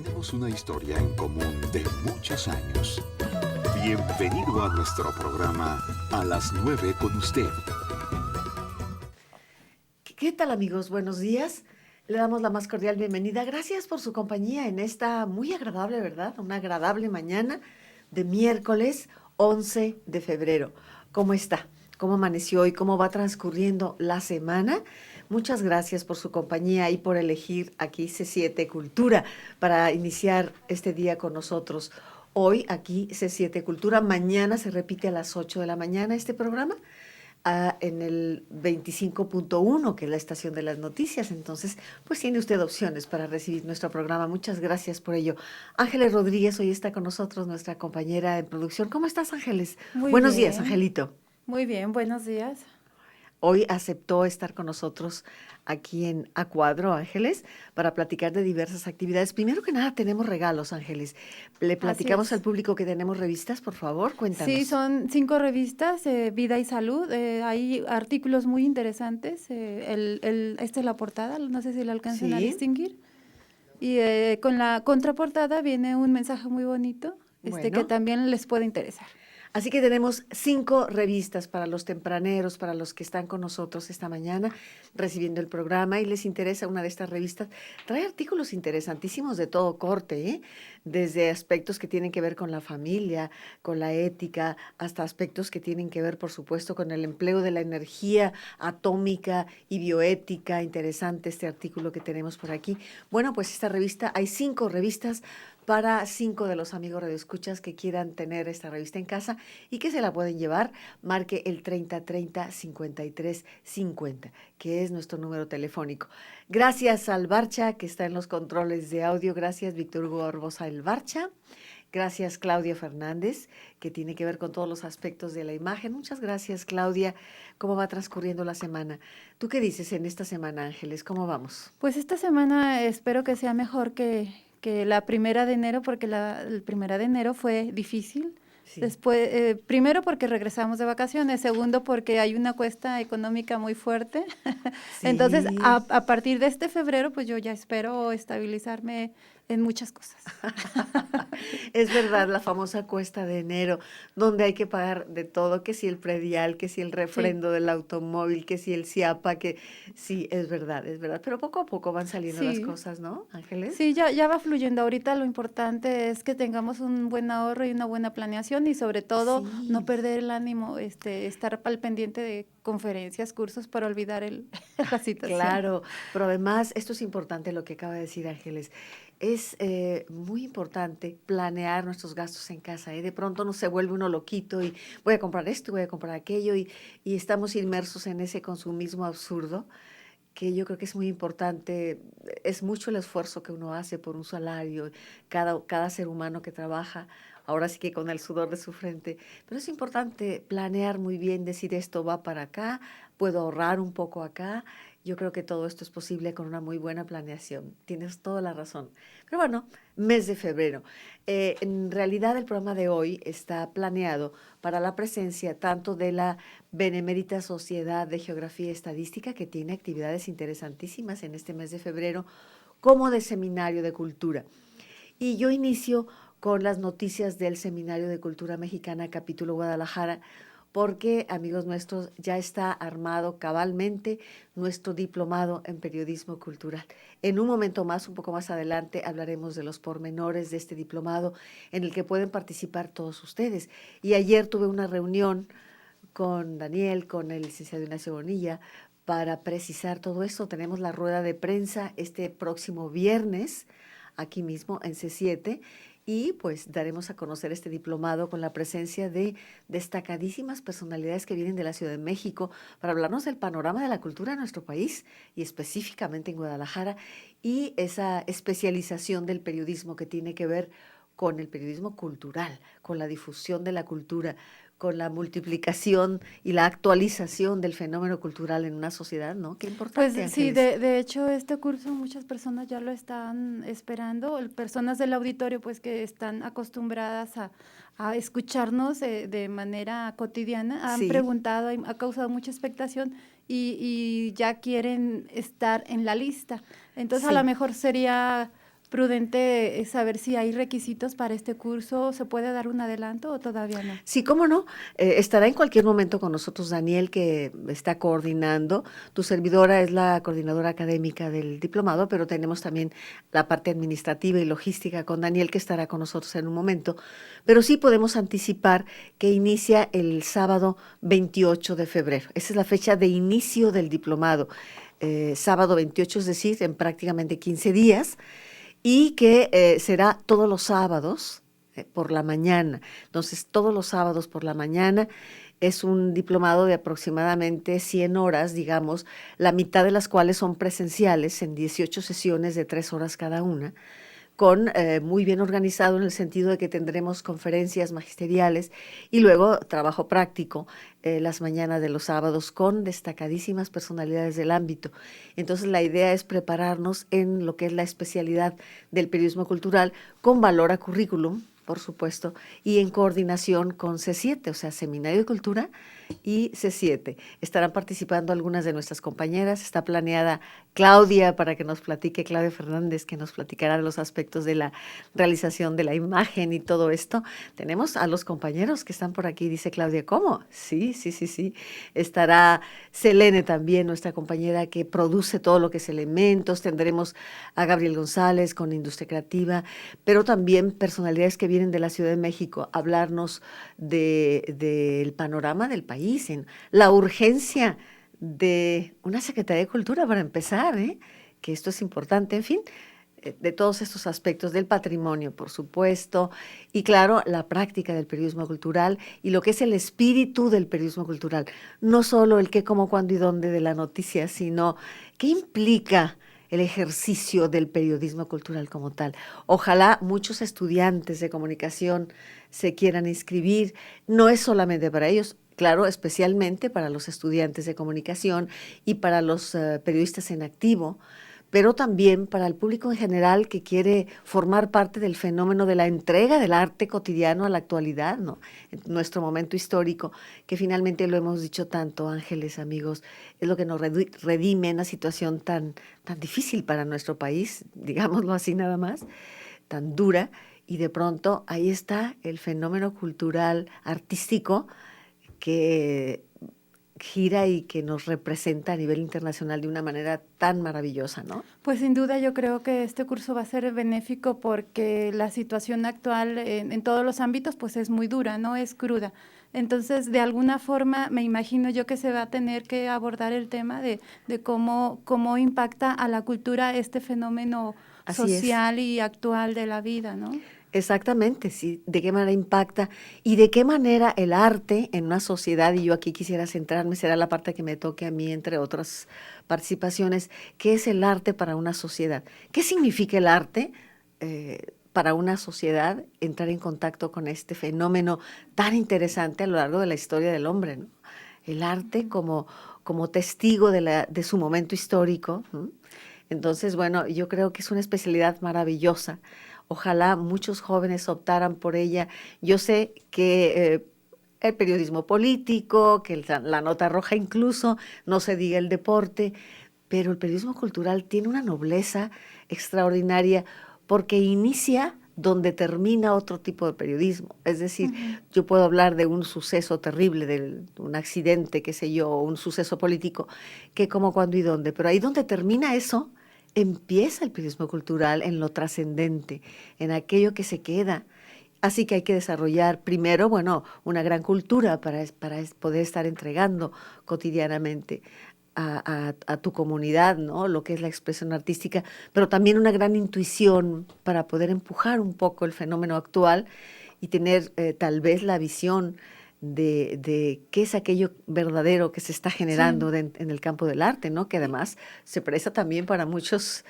tenemos una historia en común de muchos años. Bienvenido a nuestro programa A las 9 con usted. ¿Qué tal, amigos? Buenos días. Le damos la más cordial bienvenida. Gracias por su compañía en esta muy agradable, ¿verdad? Una agradable mañana de miércoles 11 de febrero. ¿Cómo está? ¿Cómo amaneció hoy? ¿Cómo va transcurriendo la semana? Muchas gracias por su compañía y por elegir aquí C7 Cultura para iniciar este día con nosotros. Hoy aquí C7 Cultura, mañana se repite a las 8 de la mañana este programa. En el 25.1, que es la estación de las noticias. Entonces, pues tiene usted opciones para recibir nuestro programa. Muchas gracias por ello. Ángeles Rodríguez hoy está con nosotros, nuestra compañera en producción. ¿Cómo estás, Ángeles? Muy Buenos días, bien, Angelito. muy bien, buenos días. Hoy aceptó estar con nosotros aquí en A Cuadro, Ángeles, para platicar de diversas actividades. Primero que nada, tenemos regalos, Ángeles. Le Así platicamos al es. público que tenemos revistas, por favor, Sí, cuéntanos. son 5 revistas, Vida y Salud. Hay artículos muy interesantes. Esta es la portada, no sé si la alcanzan a Sí, distinguir. Y con la contraportada viene un mensaje muy bonito, que bueno. también les puede interesar. Así que tenemos 5 revistas para los tempraneros, para los que están con nosotros esta mañana recibiendo el programa y les interesa una de estas revistas. Trae artículos interesantísimos de todo corte, ¿eh? Desde aspectos que tienen que ver con la familia, con la ética, hasta aspectos que tienen que ver, por supuesto, con el empleo de la energía atómica y bioética. Interesante este artículo que tenemos por aquí. Bueno, pues esta revista, hay 5 revistas para 5 de los amigos radioescuchas que quieran tener esta revista en casa y que se la pueden llevar. Marque el 3030-5350, que es nuestro número telefónico. Gracias al Barcha, que está en los controles de audio. Gracias, Víctor Hugo Barbosa, el Barcha. Gracias, Claudia Fernández, que tiene que ver con todos los aspectos de la imagen. Muchas gracias, Claudia. ¿Cómo va transcurriendo la semana? ¿Tú qué dices en esta semana, Ángeles? ¿Cómo vamos? Pues esta semana espero que sea mejor que la 1 de enero, porque el 1 de enero fue difícil. Sí. Después, primero porque regresamos de vacaciones, segundo porque hay una cuesta económica muy fuerte. Entonces, Sí. a partir de este febrero, pues yo ya espero estabilizarme en muchas cosas. Es verdad, la famosa cuesta de enero, donde hay que pagar de todo, que si el predial, que si el Sí, refrendo del automóvil, que si el CIAPA, que sí, es verdad, pero poco a poco van saliendo las sí, cosas, ¿no, Ángeles? sí, ya va fluyendo. Ahorita lo importante es que tengamos un buen ahorro y una buena planeación y sobre todo no Sí, perder el ánimo, estar al pendiente de conferencias, cursos para olvidar la situación. claro, pero además esto es importante lo que acaba de decir Ángeles. Es muy importante planear nuestros gastos en casa, ¿eh? De pronto no se vuelve uno loquito y voy a comprar esto, voy a comprar aquello y estamos inmersos en ese consumismo absurdo que yo creo que es muy importante. Es mucho el esfuerzo que uno hace por un salario, cada ser humano que trabaja, ahora sí que con el sudor de su frente, pero es importante planear muy bien, decir esto va para acá, puedo ahorrar un poco acá. Yo creo que todo esto es posible con una muy buena planeación. Tienes toda la razón. Pero bueno, mes de febrero. En realidad el programa de hoy está planeado para la presencia tanto de la Benemérita Sociedad de Geografía y Estadística, que tiene actividades interesantísimas en este mes de febrero, como de Seminario de Cultura. Y yo inicio con las noticias del Seminario de Cultura Mexicana, capítulo Guadalajara, porque, amigos nuestros, ya está armado cabalmente nuestro diplomado en periodismo cultural. En un momento más, un poco más adelante, hablaremos de los pormenores de este diplomado en el que pueden participar todos ustedes. Y ayer tuve una reunión con Daniel, con el licenciado Ignacio Bonilla, para precisar todo esto. Tenemos la rueda de prensa este próximo viernes, aquí mismo en C7, y pues daremos a conocer este diplomado con la presencia de destacadísimas personalidades que vienen de la Ciudad de México para hablarnos del panorama de la cultura de nuestro país y específicamente en Guadalajara y esa especialización del periodismo que tiene que ver con el periodismo cultural, con la difusión de la cultura, con la multiplicación y la actualización del fenómeno cultural en una sociedad, ¿no? Qué Pues importante, sí, Ángeles. de hecho este curso muchas personas ya lo están esperando, personas del auditorio pues que están acostumbradas a escucharnos de manera cotidiana, han Sí, preguntado, ha causado mucha expectación y ya quieren estar en la lista. Entonces a lo sí, mejor sería prudente saber si hay requisitos para este curso. ¿Se puede dar un adelanto o todavía no? Sí, cómo no. Estará en cualquier momento con nosotros Daniel, que está coordinando. Tu servidora es la coordinadora académica del diplomado, pero tenemos también la parte administrativa y logística con Daniel, que estará con nosotros en un momento. Pero sí podemos anticipar que inicia el sábado 28 de febrero. Esa es la fecha de inicio del diplomado. Sábado 28, es decir, en prácticamente 15 días. Y que será todos los sábados por la mañana. Entonces, todos los sábados por la mañana es un diplomado de aproximadamente 100 horas, digamos, la mitad de las cuales son presenciales en 18 sesiones de 3 horas cada una, con muy bien organizado en el sentido de que tendremos conferencias magisteriales y luego trabajo práctico las mañanas de los sábados con destacadísimas personalidades del ámbito. Entonces la idea es prepararnos en lo que es la especialidad del periodismo cultural con valor a currículum, por supuesto, y en coordinación con C7, o sea, Seminario de Cultura y C7. Estarán participando algunas de nuestras compañeras. Está planeada Claudia para que nos platique, Claudia Fernández, que nos platicará de los aspectos de la realización de la imagen y todo esto. Tenemos a los compañeros que están por aquí, dice Claudia, ¿cómo? Sí. Estará Selene también, nuestra compañera que produce todo lo que es elementos. Tendremos a Gabriel González con Industria Creativa, pero también personalidades que vienen de la Ciudad de México a hablarnos del panorama del país, en la urgencia de una Secretaría de Cultura para empezar, que esto es importante, en fin, de todos estos aspectos del patrimonio, por supuesto, y claro, la práctica del periodismo cultural y lo que es el espíritu del periodismo cultural, no solo el qué, cómo, cuándo y dónde de la noticia, sino qué implica el ejercicio del periodismo cultural como tal. Ojalá muchos estudiantes de comunicación se quieran inscribir. No es solamente para ellos, claro, especialmente para los estudiantes de comunicación y para los periodistas en activo, pero también para el público en general que quiere formar parte del fenómeno de la entrega del arte cotidiano a la actualidad, ¿no? En nuestro momento histórico, que finalmente lo hemos dicho tanto, Ángeles, amigos, es lo que nos redime en una situación tan difícil para nuestro país, digámoslo así nada más, tan dura, y de pronto ahí está el fenómeno cultural, artístico, que gira y que nos representa a nivel internacional de una manera tan maravillosa, ¿no? Pues sin duda yo creo que este curso va a ser benéfico porque la situación actual en todos los ámbitos pues es muy dura, ¿no? Es cruda. Entonces, de alguna forma, me imagino yo que se va a tener que abordar el tema de cómo impacta a la cultura este fenómeno social y actual de la vida, ¿no? Exactamente, sí, de qué manera impacta y de qué manera el arte en una sociedad, y yo aquí quisiera centrarme, será la parte que me toque a mí, entre otras participaciones, ¿qué es el arte para una sociedad? ¿Qué significa el arte para una sociedad? Entrar en contacto con este fenómeno tan interesante a lo largo de la historia del hombre, ¿no? El arte como testigo de su momento histórico, ¿no? Entonces, bueno, yo creo que es una especialidad maravillosa. Ojalá muchos jóvenes optaran por ella. Yo sé que el periodismo político, que la nota roja incluso, no se diga el deporte, pero el periodismo cultural tiene una nobleza extraordinaria porque inicia donde termina otro tipo de periodismo. Es decir, yo puedo hablar de un suceso terrible, de un accidente, qué sé yo, un suceso político, que cómo, cuándo y dónde, pero ahí donde termina eso, empieza el periodismo cultural en lo trascendente, en aquello que se queda. Así que hay que desarrollar primero, bueno, una gran cultura para poder estar entregando cotidianamente a tu comunidad, ¿no? Lo que es la expresión artística, pero también una gran intuición para poder empujar un poco el fenómeno actual y tener tal vez la visión de qué es aquello verdadero que se está generando en el campo del arte, ¿no? Que además se presta también para muchas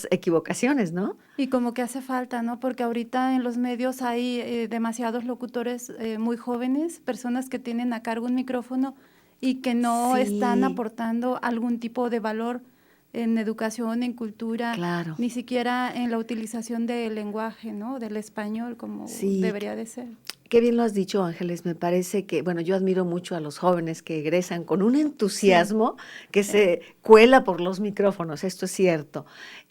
equivocaciones, ¿no? Y como que hace falta, ¿no? Porque ahorita en los medios hay demasiados locutores muy jóvenes, personas que tienen a cargo un micrófono y que no están aportando algún tipo de valor en educación, en cultura, claro, ni siquiera en la utilización del lenguaje, ¿no? Del español como debería de ser. Qué bien lo has dicho, Ángeles. Me parece que, bueno, yo admiro mucho a los jóvenes que egresan con un entusiasmo que se cuela por los micrófonos, esto es cierto.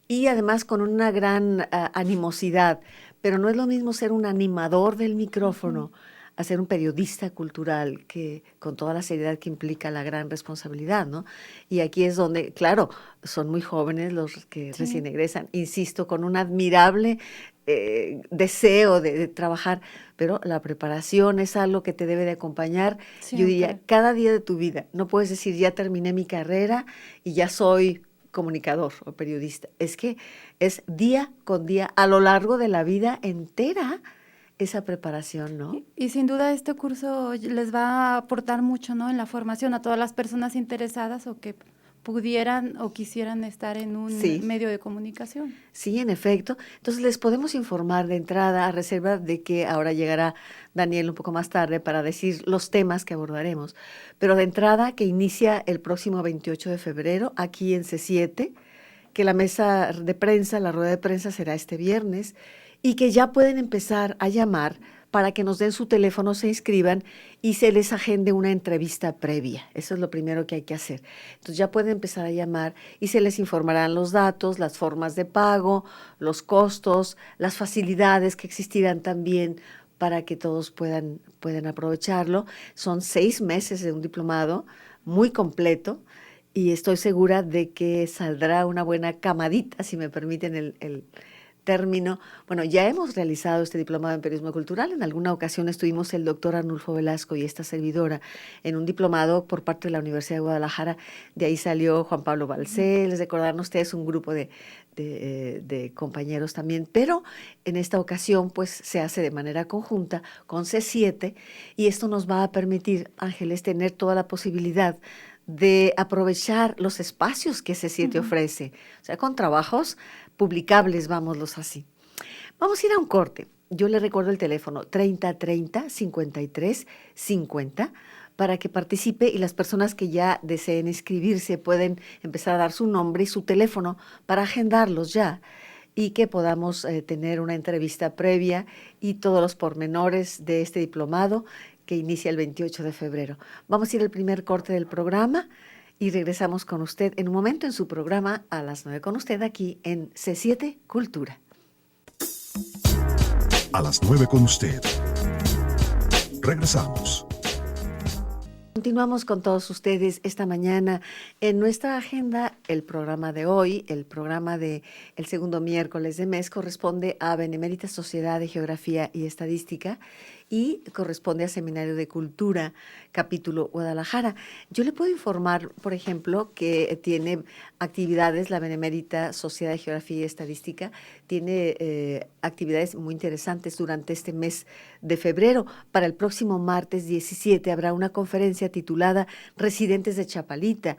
y además con una gran animosidad, pero no es lo mismo ser un animador del Ujú. micrófono a ser un periodista cultural que con toda la seriedad que implica la gran responsabilidad, ¿no? Y aquí es donde, claro, son muy jóvenes los que recién Sí, egresan, insisto, con un admirable deseo de trabajar, pero la preparación es algo que te debe de acompañar, yo diría, siempre. cada día de tu vida. No puedes decir, ya terminé mi carrera y ya soy comunicador o periodista. Es que es día con día, a lo largo de la vida entera, esa preparación, ¿no? Y sin duda este curso les va a aportar mucho, ¿no? En la formación a todas las personas interesadas o que pudieran o quisieran estar en un Sí, medio de comunicación. sí, en efecto. Entonces les podemos informar de entrada a reserva de que ahora llegará Daniel un poco más tarde para decir los temas que abordaremos. Pero de entrada que inicia el próximo 28 de febrero aquí en C7, que la mesa de prensa, la rueda de prensa será este viernes y que ya pueden empezar a llamar para que nos den su teléfono, se inscriban y se les agende una entrevista previa. Eso es lo primero que hay que hacer. Entonces ya pueden empezar a llamar y se les informarán los datos, las formas de pago, los costos, las facilidades que existirán también para que todos puedan aprovecharlo. Son 6 meses de un diplomado muy completo y estoy segura de que saldrá una buena camadita, si me permiten el término. Bueno, ya hemos realizado este diplomado en periodismo cultural. En alguna ocasión estuvimos el doctor Arnulfo Velasco y esta servidora en un diplomado por parte de la Universidad de Guadalajara. De ahí salió Juan Pablo Balcells, recordarán ustedes un grupo de compañeros también, pero en esta ocasión pues se hace de manera conjunta con C7 y esto nos va a permitir, Ángeles, tener toda la posibilidad de aprovechar los espacios que C7 Ujú. ofrece, o sea, con trabajos publicables, vámoslos así. Vamos a ir a un corte. Yo le recuerdo el teléfono 3030-5350 para que participe y las personas que ya deseen inscribirse pueden empezar a dar su nombre y su teléfono para agendarlos ya y que podamos tener una entrevista previa y todos los pormenores de este diplomado que inicia el 28 de febrero. Vamos a ir al primer corte del programa y regresamos con usted en un momento en su programa a las 9 con usted aquí en C7 Cultura. A las 9 con usted. Regresamos. Continuamos con todos ustedes esta mañana en nuestra agenda. El programa de hoy, el programa de el segundo miércoles de mes, corresponde a Benemérita Sociedad de Geografía y Estadística y corresponde a Seminario de Cultura, capítulo Guadalajara. Yo le puedo informar, por ejemplo, que tiene actividades, la Benemérita Sociedad de Geografía y Estadística tiene actividades muy interesantes durante este mes de febrero. Para el próximo martes 17 habrá una conferencia titulada Residentes de Chapalita.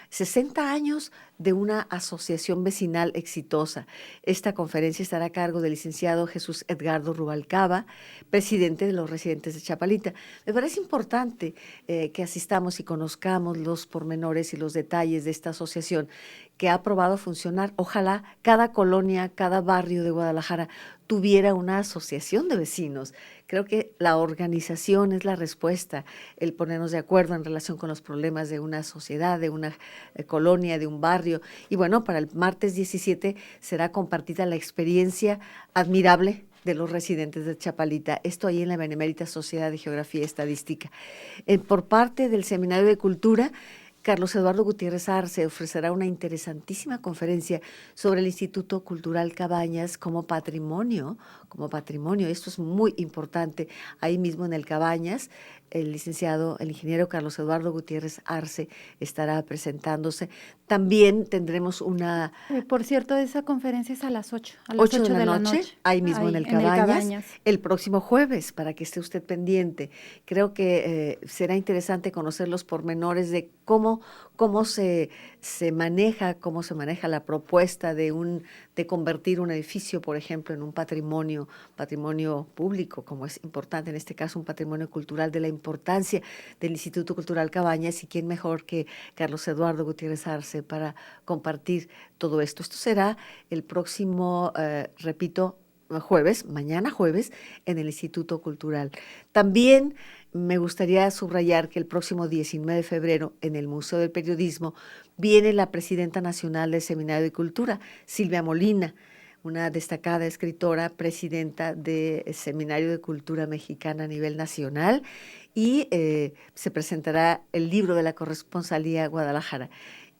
60 años de una asociación vecinal exitosa. Esta conferencia estará a cargo del licenciado Jesús Edgardo Rubalcaba, presidente de los residentes de Chapalita. Me parece importante que asistamos y conozcamos los pormenores y los detalles de esta asociación que ha probado funcionar. Ojalá cada colonia, cada barrio de Guadalajara tuviera una asociación de vecinos. Creo que la organización es la respuesta, el ponernos de acuerdo en relación con los problemas de una sociedad, de una colonia, de un barrio. Y bueno, para el martes 17 será compartida la experiencia admirable de los residentes de Chapalita, esto ahí en la Benemérita Sociedad de Geografía y Estadística. Por parte del Seminario de Cultura, Carlos Eduardo Gutiérrez Arce ofrecerá una interesantísima conferencia sobre el Instituto Cultural Cabañas como patrimonio, como patrimonio. Esto es muy importante. Ahí mismo en el Cabañas, el licenciado, el ingeniero Carlos Eduardo Gutiérrez Arce estará presentándose. También tendremos una Por cierto, esa conferencia es a las 8 de 8 la de la noche, noche, ahí mismo en ahí el en el Cabañas, Cabañas. el próximo jueves, para que esté usted pendiente. Creo que será interesante conocer los pormenores de cómo se maneja la propuesta de convertir un edificio, por ejemplo, en un patrimonio público, como es importante, en este caso un patrimonio cultural, de la importancia del Instituto Cultural Cabañas, y quién mejor que Carlos Eduardo Gutiérrez Arce para compartir todo esto. Esto será el próximo, repito, mañana jueves, en el Instituto Cultural. También me gustaría subrayar que el próximo 19 de febrero, en el Museo del Periodismo, viene la presidenta nacional del Seminario de Cultura, Silvia Molina, una destacada escritora, presidenta del Seminario de Cultura Mexicana a nivel nacional, y se presentará el libro de la corresponsalía Guadalajara.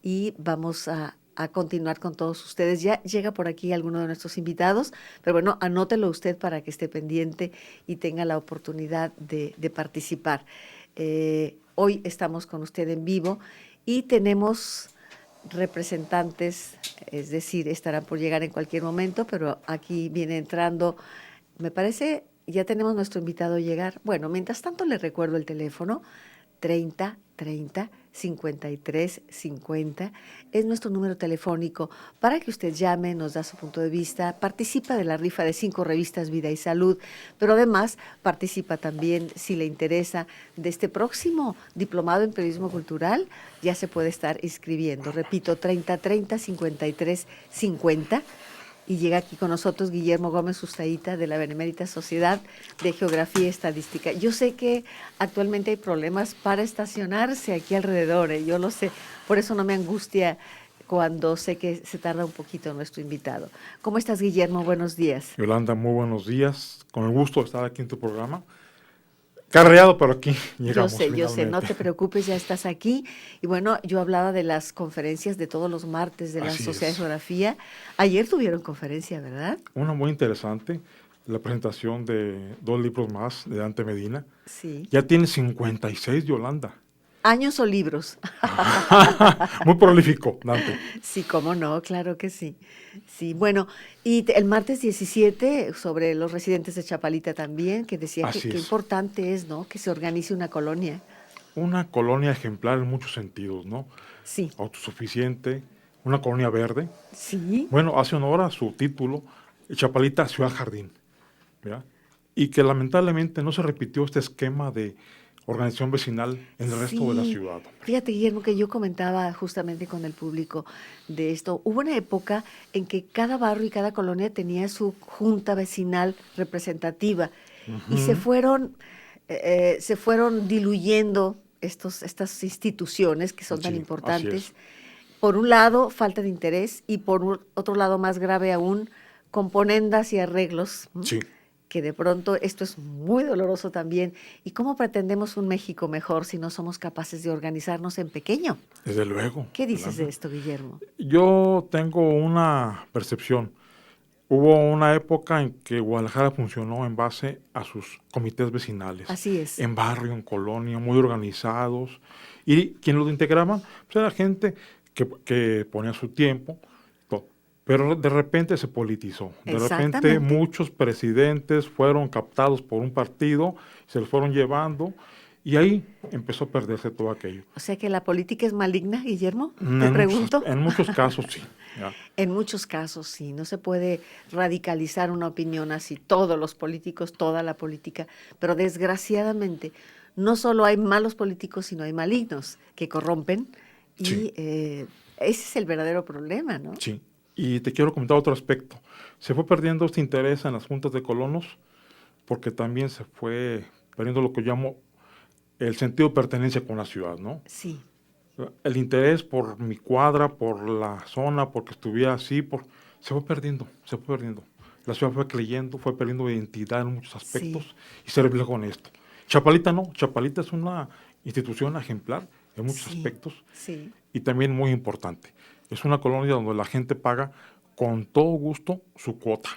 Y vamos a continuar con todos ustedes. Ya llega por aquí alguno de nuestros invitados, pero bueno, anótelo usted para que esté pendiente y tenga la oportunidad de participar. Hoy estamos con usted en vivo y tenemos representantes, es decir, estarán por llegar en cualquier momento, pero aquí viene entrando, me parece, ya tenemos nuestro invitado a llegar. Bueno, mientras tanto le recuerdo el teléfono, 30 30 53 50, es nuestro número telefónico para que usted llame, nos da su punto de vista, participa de la rifa de 5 revistas Vida y Salud, pero además participa también, si le interesa, de este próximo diplomado en periodismo cultural, ya se puede estar inscribiendo. Repito, 30 30 53 50. Y llega aquí con nosotros Guillermo Gómez Ustaíta, de la Benemérita Sociedad de Geografía y Estadística. Yo sé que actualmente hay problemas para estacionarse aquí alrededor, yo lo sé, por eso no me angustia cuando sé que se tarda un poquito nuestro invitado. ¿Cómo estás, Guillermo? Buenos días. Yolanda, muy buenos días. Con el gusto de estar aquí en tu programa. Carreado, pero aquí llegamos. Yo sé, no te preocupes, ya estás aquí. Y bueno, yo hablaba de las conferencias de todos los martes de la Sociedad de Geografía. Ayer tuvieron conferencia, ¿verdad? Una muy interesante, la presentación de 2 libros más de Dante Medina. Sí. Ya tiene 56, Yolanda. ¿Años o libros? Muy prolífico, Dante. Sí, cómo no, claro que sí. Sí, bueno, y el martes 17 sobre los residentes de Chapalita también, que decía que importante es, ¿no?, que se organice una colonia. Una colonia ejemplar en muchos sentidos, ¿no? Sí. Autosuficiente, una colonia verde. Sí. Bueno, hace honor a su título, Chapalita Ciudad Jardín, ¿verdad? Y que lamentablemente no se repitió este esquema de organización vecinal en el resto de la ciudad. Fíjate, Guillermo, que yo comentaba justamente con el público de esto. Hubo una época en que cada barrio y cada colonia tenía su junta vecinal representativa y se fueron diluyendo estas instituciones que son tan importantes. Por un lado, falta de interés, y por otro lado, más grave aún, componendas y arreglos. Sí. Que de pronto esto es muy doloroso también. ¿Y cómo pretendemos un México mejor si no somos capaces de organizarnos en pequeño? Desde luego. ¿Qué dices de esto, Guillermo? Yo tengo una percepción. Hubo una época en que Guadalajara funcionó en base a sus comités vecinales. Así es. En barrio, en colonia, muy organizados. Y quien los integraban, pues era gente que ponía su tiempo. Pero de repente se politizó. De repente muchos presidentes fueron captados por un partido, se los fueron llevando, y ahí empezó a perderse todo aquello. O sea que la política es maligna, Guillermo, te pregunto. En muchos casos sí. Ya. En muchos casos sí, no se puede radicalizar una opinión así, todos los políticos, toda la política, pero desgraciadamente no solo hay malos políticos, sino hay malignos que corrompen, y ese es el verdadero problema, ¿no? Sí. Y te quiero comentar otro aspecto. Se fue perdiendo este interés en las juntas de colonos porque también se fue perdiendo lo que yo llamo el sentido de pertenencia con la ciudad, ¿no? Sí. El interés por mi cuadra, por la zona, porque estuviera así, se fue perdiendo. La ciudad fue perdiendo identidad en muchos aspectos y se reflejó en esto. Chapalita no, Chapalita es una institución ejemplar en muchos aspectos y también muy importante. Es una colonia donde la gente paga con todo gusto su cuota,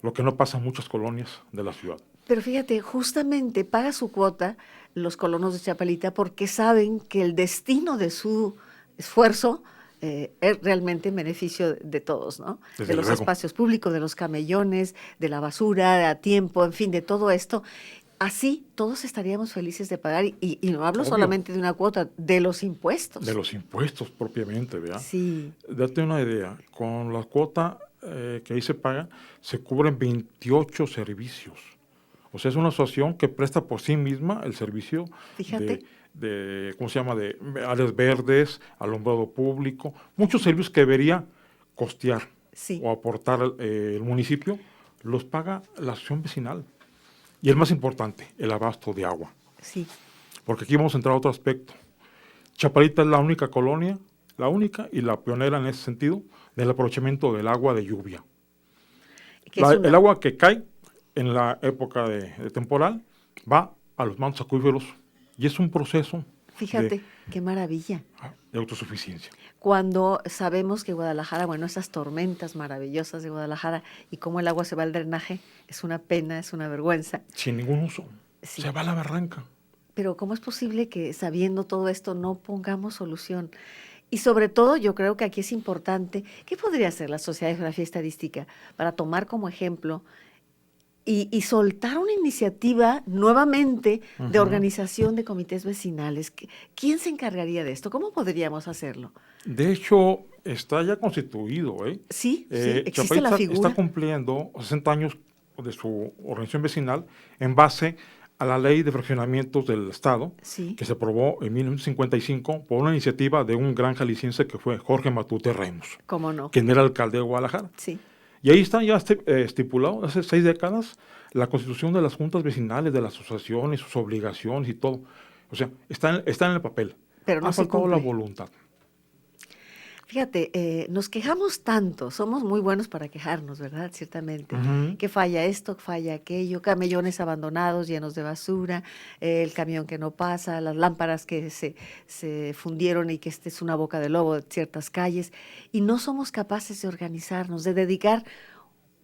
lo que no pasa en muchas colonias de la ciudad. Pero fíjate, justamente paga su cuota los colonos de Chapalita porque saben que el destino de su esfuerzo es realmente en beneficio de todos, ¿no? Desde de los luego. Espacios públicos, de los camellones, de la basura, a tiempo, en fin, de todo esto. Así todos estaríamos felices de pagar, y no hablo solamente de una cuota, de los impuestos. De los impuestos propiamente, ¿verdad? Sí. Date una idea, con la cuota que ahí se paga, se cubren 28 servicios. O sea, es una asociación que presta por sí misma el servicio de ¿cómo se llama?, de áreas verdes, alumbrado público, muchos servicios que debería costear o aportar el municipio, los paga la asociación vecinal. Y el más importante, el abasto de agua. Sí. Porque aquí vamos a entrar a otro aspecto. Chapalita es la única colonia, la única y la pionera en ese sentido, del aprovechamiento del agua de lluvia. El agua que cae en la época de temporal va a los mantos acuíferos y es un proceso Fíjate, qué maravilla. de autosuficiencia. Cuando sabemos que Guadalajara, bueno, esas tormentas maravillosas de Guadalajara y cómo el agua se va al drenaje, es una pena, es una vergüenza. Sin ningún uso. Sí. Se va a la barranca. Pero ¿cómo es posible que sabiendo todo esto no pongamos solución? Y sobre todo yo creo que aquí es importante, ¿qué podría hacer la Sociedad de Geografía y Estadística para tomar como ejemplo y soltar una iniciativa nuevamente de organización de comités vecinales? ¿Quién se encargaría de esto? ¿Cómo podríamos hacerlo? De hecho, está ya constituido, ¿eh? Sí, existe Chapalita la figura. está cumpliendo 60 años de su organización vecinal en base a la Ley de Fraccionamientos del Estado, Sí. que se aprobó en 1955 por una iniciativa de un gran jalisciense que fue Jorge Matute Ramos, ¿Cómo no? quien era alcalde de Guadalajara. Sí. Y ahí está ya estipulado, hace 6 décadas, la constitución de las juntas vecinales, de las asociaciones, sus obligaciones y todo. O sea, está en el papel. Pero no Ha se faltado la cumple. voluntad. Fíjate, nos quejamos tanto, somos muy buenos para quejarnos, ¿verdad? Ciertamente. Ujú. Que falla esto, falla aquello, camellones abandonados llenos de basura, el camión que no pasa, las lámparas que se fundieron y que este es una boca de lobo de ciertas calles. Y no somos capaces de organizarnos, de dedicar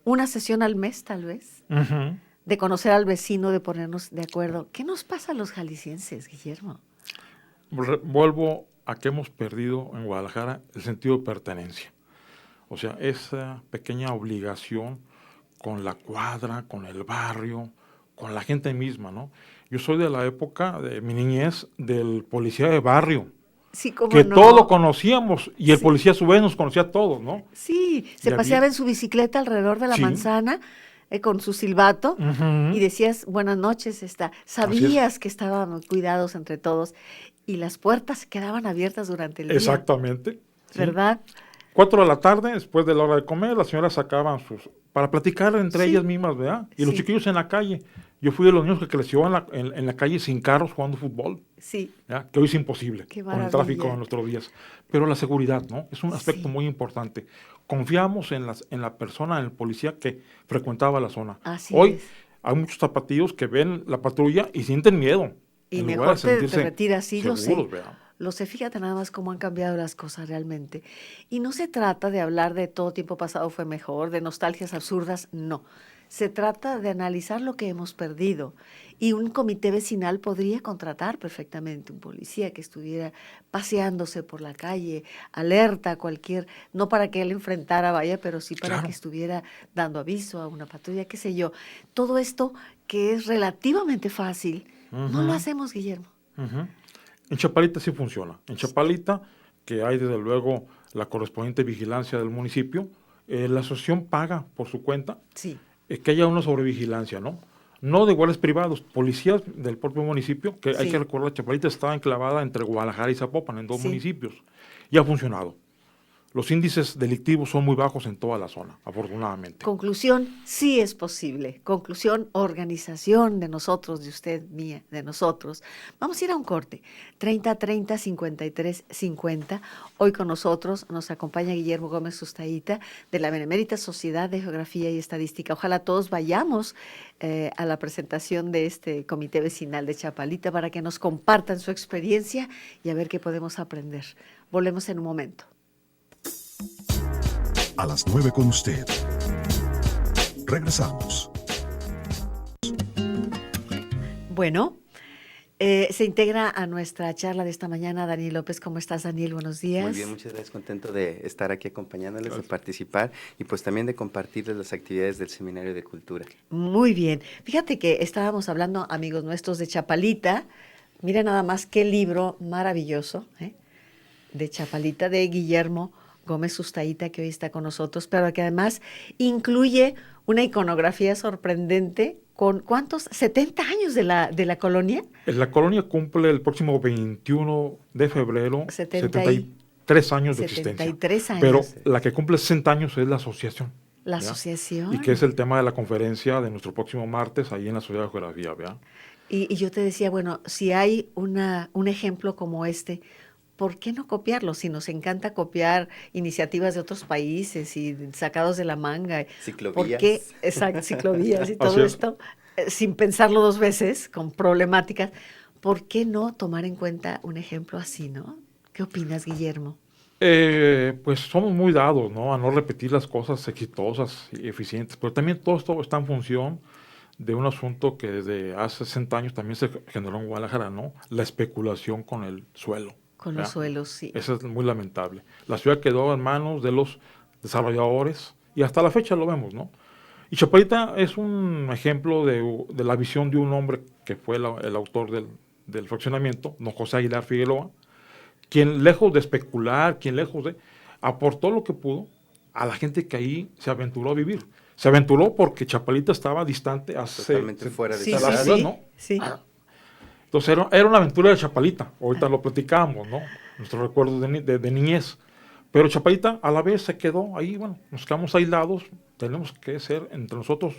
una sesión al mes, tal vez, Ujú. de conocer al vecino, de ponernos de acuerdo. ¿Qué nos pasa a los jaliscienses, Guillermo? Vuelvo a que hemos perdido en Guadalajara el sentido de pertenencia. O sea, esa pequeña obligación con la cuadra, con el barrio, con la gente misma, ¿no? Yo soy de la época de mi niñez del policía de barrio, Sí, cómo que no. todo conocíamos y el Sí. policía a su vez nos conocía a todos, ¿no? Sí, Y se había- paseaba en su bicicleta alrededor de la Sí. manzana con su silbato Ujú. y decías, buenas noches, sabías que estaban cuidados entre todos y las puertas quedaban abiertas durante el día, Exactamente. Sí. ¿verdad? 4 de la tarde, después de la hora de comer, las señoras sacaban para platicar entre Sí. ellas mismas, ¿verdad? Y los Sí. chiquillos en la calle. Yo fui de los niños que creció en la calle sin carros jugando fútbol, Sí, ¿ya? Que hoy es imposible Qué con el maravilla. tráfico en nuestros días. Pero la seguridad, ¿no? Es un aspecto Sí. muy importante. Confiamos en la persona, en el policía que frecuentaba la zona. Así Hoy es. hay muchos zapatillos que ven la patrulla y sienten miedo. Y en lugar mejor de te sentirse retiras, sí, lo sé. seguros, ¿verdad? Lo sé, fíjate nada más cómo han cambiado las cosas realmente. Y no se trata de hablar de todo tiempo pasado fue mejor, de nostalgias absurdas, no. Se trata de analizar lo que hemos perdido. Y un comité vecinal podría contratar perfectamente un policía que estuviera paseándose por la calle, alerta a cualquier, no para que él enfrentara, vaya, pero sí para Claro. que estuviera dando aviso a una patrulla, qué sé yo. Todo esto que es relativamente fácil, no lo Ujú. hacemos, Guillermo. Ujú. En Chapalita sí funciona. En Chapalita, que hay desde luego la correspondiente vigilancia del municipio, la asociación paga por su cuenta Sí. que haya una sobrevigilancia, ¿no? No de guardias privados, policías del propio municipio, que hay Sí. que recordar, Chapalita estaba enclavada entre Guadalajara y Zapopan, en dos Sí. municipios, y ha funcionado. Los índices delictivos son muy bajos en toda la zona, afortunadamente. Conclusión, sí es posible. Conclusión, organización de nosotros, de usted, mía, de nosotros. Vamos a ir a un corte. 30-30-53-50. Hoy con nosotros nos acompaña Guillermo Gómez Sustaíta de la Benemérita Sociedad de Geografía y Estadística. Ojalá todos vayamos a la presentación de este comité vecinal de Chapalita para que nos compartan su experiencia y a ver qué podemos aprender. Volvemos en un momento. A las 9 con usted. Regresamos. Bueno, se integra a nuestra charla de esta mañana Daniel López. ¿Cómo estás, Daniel? Buenos días. Muy bien, muchas gracias. Contento de estar aquí acompañándoles, de participar y pues también de compartirles las actividades del Seminario de Cultura. Muy bien. Fíjate que estábamos hablando, amigos nuestros, de Chapalita. Mira nada más qué libro maravilloso, de Chapalita, de Guillermo Gómez Sustaíta, que hoy está con nosotros, pero que además incluye una iconografía sorprendente con ¿cuántos? 70 años de la colonia. La colonia cumple el próximo 21 de febrero 73 años de existencia. 73 años. Pero la que cumple 60 años es la asociación. La ¿verdad? asociación. Y que es el tema de la conferencia de nuestro próximo martes ahí en la Sociedad de Geografía, ¿verdad? Y yo te decía, bueno, si hay un ejemplo como este, ¿por qué no copiarlo? Si nos encanta copiar iniciativas de otros países y sacados de la manga, ¿por qué, Ciclovías. exacto, ciclovías y Así todo es. esto, sin pensarlo dos veces, con problemáticas, ¿por qué no tomar en cuenta un ejemplo así, no? ¿Qué opinas, Guillermo? Pues somos muy dados, ¿no? A no repetir las cosas exitosas y eficientes, pero también todo esto está en función de un asunto que desde hace 60 años también se generó en Guadalajara, ¿no? La especulación con el suelo. Con los ¿verdad? suelos, sí. Eso es muy lamentable. La ciudad quedó en manos de los desarrolladores y hasta la fecha lo vemos, ¿no? Y Chapalita es un ejemplo de la visión de un hombre que fue el autor del fraccionamiento, don José Aguilar Figueroa, quien lejos de especular, quien lejos de, aportó lo que pudo a la gente que ahí se aventuró a vivir. Se aventuró porque Chapalita estaba distante hace... Totalmente fuera de Sí, ciudad. sí, la sí, ciudad, ¿no? sí. Entonces era una aventura de Chapalita, ahorita lo platicábamos, ¿no? Nuestros recuerdos de niñez. Pero Chapalita a la vez se quedó ahí, bueno, nos quedamos aislados, tenemos que ser entre nosotros,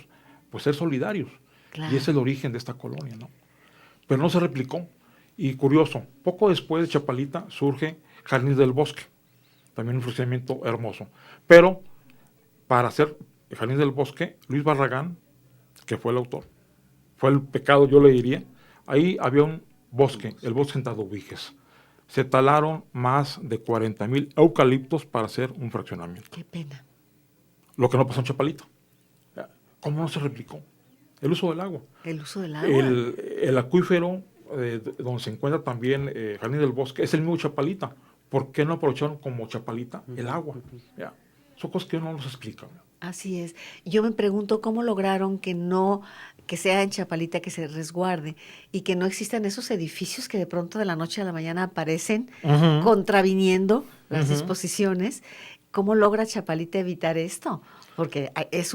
pues ser solidarios. Claro. Y es el origen de esta colonia, ¿no? Pero no se replicó. Y curioso, poco después de Chapalita surge Jardines del Bosque, también un fraccionamiento hermoso. Pero para hacer Jardines del Bosque, Luis Barragán, que fue el autor, fue el pecado, yo le diría, ahí había un bosque, el bosque Sentado Ubiges. Se talaron más de 40,000 eucaliptos para hacer un fraccionamiento. Qué pena. Lo que no pasó en Chapalita. ¿Cómo no se replicó? El uso del agua. El uso del agua. El acuífero donde se encuentra también Jardín del Bosque es el mismo Chapalita. ¿Por qué no aprovecharon como Chapalita el agua? Ya. Son cosas que uno no nos explica. Así es. Yo me pregunto cómo lograron que sea en Chapalita, que se resguarde y que no existan esos edificios que de pronto de la noche a la mañana aparecen contraviniendo las disposiciones. ¿Cómo logra Chapalita evitar esto? Porque es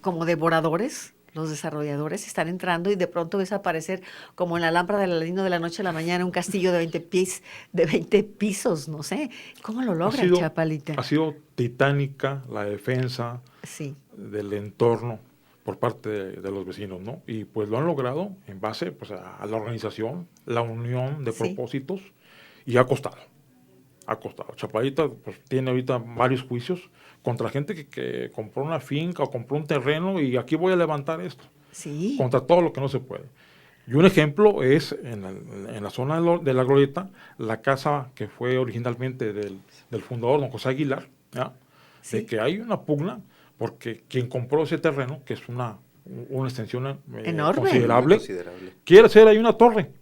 como devoradores. Los desarrolladores están entrando y de pronto ves aparecer como en la lámpara del Aladino de la noche a la mañana un castillo de 20 pisos, no sé. ¿Cómo lo logra Chapalita? Ha sido titánica la defensa Sí. del entorno por parte de los vecinos, ¿no? Y pues lo han logrado en base pues, a la organización, la unión de propósitos, y ha costado. Ha costado. Chapalita pues, tiene ahorita varios juicios contra gente que compró una finca o compró un terreno y aquí voy a levantar esto. Sí. Contra todo lo que no se puede. Y un ejemplo es en la zona de la Glorieta, la casa que fue originalmente del fundador, don José Aguilar, ¿ya? Sí. De que hay una pugna porque quien compró ese terreno, que es una extensión enorme, considerable, quiere hacer ahí una torre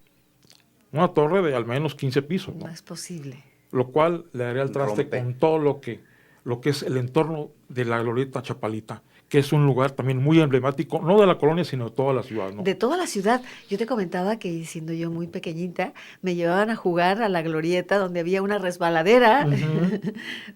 de al menos 15 pisos. No es posible. Lo cual le daría el traste con todo lo que es el entorno de la Glorieta Chapalita, que es un lugar también muy emblemático, no de la colonia, sino de toda la ciudad, ¿no? De toda la ciudad. Yo te comentaba que siendo yo muy pequeñita, me llevaban a jugar a la Glorieta, donde había una resbaladera,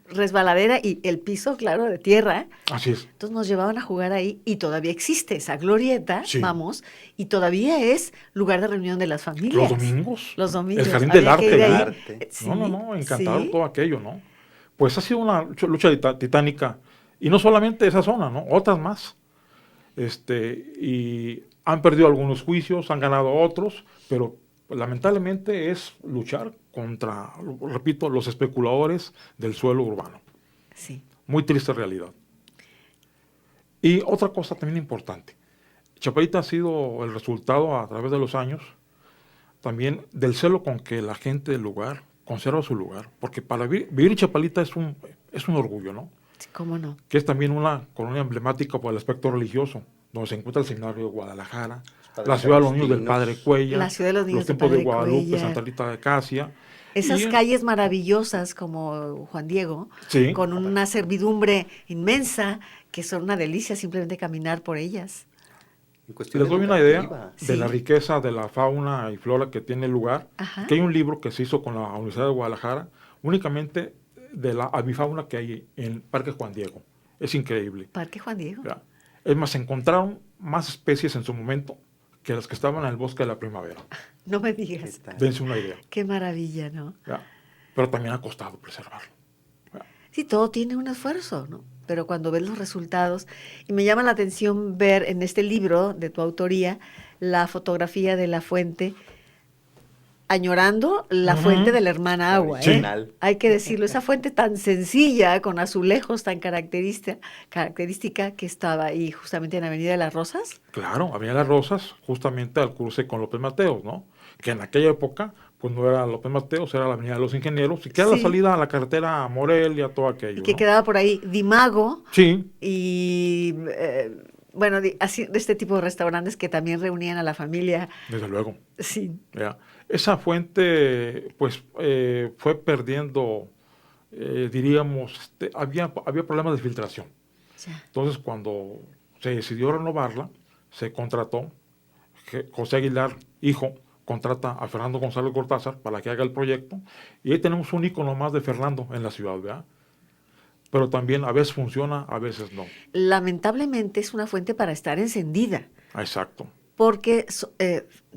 resbaladera y el piso, claro, de tierra. Así es. Entonces nos llevaban a jugar ahí y todavía existe esa Glorieta, Sí. Vamos, y todavía es lugar de reunión de las familias. Los domingos. Los domingos. El Jardín del Había que ir ahí. Arte. Sí, No, encantador sí. todo aquello, ¿no? Pues ha sido una lucha titánica, y no solamente esa zona, ¿no? Otras más. Y han perdido algunos juicios, han ganado otros, pero lamentablemente es luchar contra, repito, los especuladores del suelo urbano. Sí. Muy triste realidad. Y otra cosa también importante. Chapalita ha sido el resultado a través de los años también del celo con que la gente del lugar conserva su lugar. Porque para vivir en Chapalita es un orgullo, ¿no? Sí, ¿cómo no? Que es también una colonia emblemática por el aspecto religioso, donde se encuentra el Seminario de Guadalajara, la ciudad de los niños del Padre Cuellar, La ciudad de los niños los del templos de Padre Guadalupe, Cuellar. Santa Rita de Casia. Esas calles maravillosas como Juan Diego, Sí. con una servidumbre inmensa, que son una delicia simplemente caminar por ellas. Les doy una idea Sí. de la riqueza de la fauna y flora que tiene el lugar, Ajá. que hay un libro que se hizo con la Universidad de Guadalajara, únicamente de la avifauna que hay en Parque Juan Diego. Es increíble. Parque Juan Diego. ¿Ya? Es más, se encontraron más especies en su momento que las que estaban en el bosque de la primavera. No me digas. Dense una idea. Qué maravilla, ¿no? ¿Ya? Pero también ha costado preservarlo. ¿Ya? Sí, todo tiene un esfuerzo, ¿no? pero cuando ves los resultados, y me llama la atención ver en este libro de tu autoría la fotografía de la fuente, añorando la fuente de la hermana agua, ¿eh? Original. Hay que decirlo, esa fuente tan sencilla, con azulejos tan característica que estaba ahí justamente en Avenida de las Rosas. Claro, Avenida Las Rosas, justamente al cruce con López Mateos, ¿no? Que en aquella época, pues no era López Mateos, era la Avenida de los Ingenieros, y que era la Sí. salida a la carretera a Morelia, todo aquello, Y que ¿no? quedaba por ahí Dimago Sí, y, bueno, así, de este tipo de restaurantes que también reunían a la familia. desde luego. Sí, ¿Ya? Esa fuente, pues, fue perdiendo, diríamos, había problemas de filtración. ya. Entonces, cuando se decidió renovarla, se contrató, José Aguilar, hijo, contrata a Fernando González Cortázar para que haga el proyecto, y ahí tenemos un ícono más de Fernando en la ciudad, ¿verdad? Pero también a veces funciona, a veces no. Lamentablemente es una fuente para estar encendida, Exacto. porque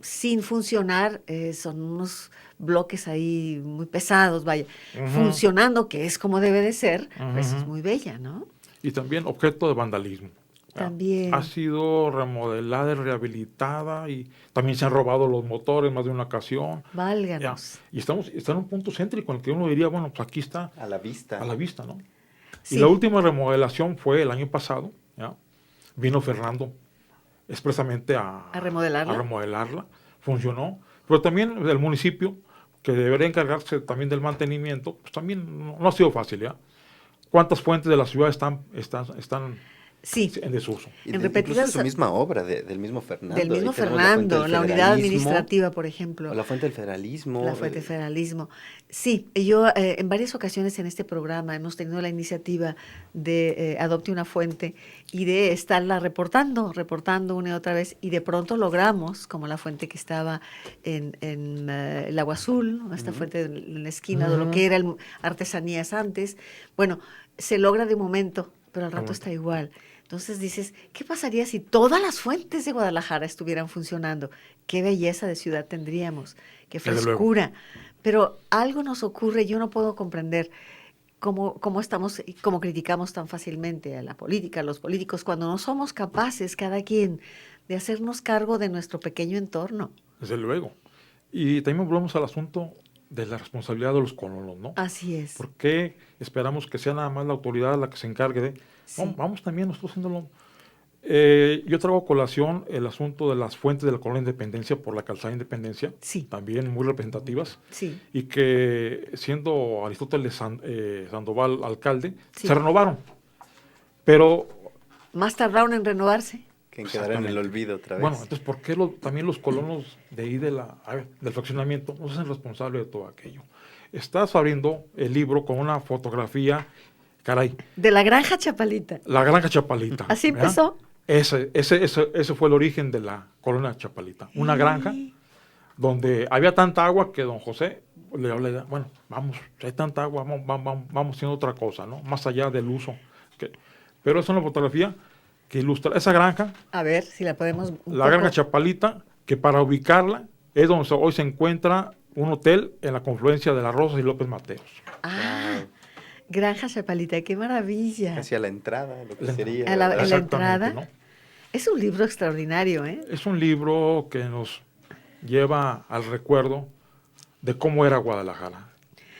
sin funcionar son unos bloques ahí muy pesados, vaya. Ujú. Funcionando, que es como debe de ser, pues es Ujú. muy bella, ¿no? Y también objeto de vandalismo. ¿verdad? También. Ha sido remodelada y rehabilitada, y también se han robado los motores más de una ocasión. ¿ya? Válganos. Y está en un punto céntrico en el que uno diría, bueno, pues aquí está A la vista. a la vista, ¿no? Sí. Y la última remodelación fue el año pasado, ¿ya? Vino Fernando expresamente ¿A remodelarla? a remodelarla, funcionó, pero también el municipio, que debería encargarse también del mantenimiento, pues también no ha sido fácil, ¿ya? ¿Cuántas fuentes de la ciudad están Sí. en desuso? En Incluso repetidas- de su misma obra, del mismo Fernando. Del mismo Ahí tenemos la fuente Fernando, del la unidad federalismo, administrativa, por ejemplo. O la fuente del federalismo. La fuente del federalismo. Sí, yo en varias ocasiones en este programa hemos tenido la iniciativa de Adopte una Fuente y de estarla reportando una y otra vez, y de pronto logramos, como la fuente que estaba en el Agua Azul, ¿no? Esta fuente en la esquina de lo que era Artesanías antes, bueno, se logra de momento, pero al rato está igual. Entonces dices, ¿qué pasaría si todas las fuentes de Guadalajara estuvieran funcionando? ¿Qué belleza de ciudad tendríamos? ¿Qué Desde luego. frescura? Pero algo nos ocurre, yo no puedo comprender cómo estamos y cómo criticamos tan fácilmente a la política, a los políticos, cuando no somos capaces, cada quien, de hacernos cargo de nuestro pequeño entorno. Desde luego. Y también volvemos al asunto de la responsabilidad de los colonos, ¿no? Así es. ¿Por qué esperamos que sea nada más la autoridad la que se encargue de? Sí. Vamos también nosotros haciéndolo. Yo traigo a colación el asunto de las fuentes de la Colonia Independencia por la calzada Independencia, Sí. también muy representativas, Sí. y que siendo Aristóteles Sandoval alcalde, Sí. se renovaron. Pero, Más tardaron en renovarse. Que quedaron en el Exactamente. olvido otra vez. bueno, entonces, ¿por qué también los colonos de ahí del fraccionamiento no se hacen responsables de todo aquello? Estás abriendo el libro con una fotografía, caray, De la Granja Chapalita. la Granja Chapalita. Así ¿verdad? empezó. Ese fue el origen de la colonia Chapalita. Una granja donde había tanta agua que don José le habló, bueno, vamos, si hay tanta agua, vamos haciendo otra cosa, ¿no? Más allá del uso. Pero es una fotografía que ilustra esa granja, A ver si la podemos... la Granja Chapalita, que para ubicarla es donde hoy se encuentra un hotel en la confluencia de Las Rosas y López Mateos. Ah, Granja Chapalita, qué maravilla. Hacia la entrada, lo que La- sería. a la- ¿verdad? en la Exactamente, entrada. ¿no? Es un libro extraordinario, ¿eh? Es un libro que nos lleva al recuerdo de cómo era Guadalajara.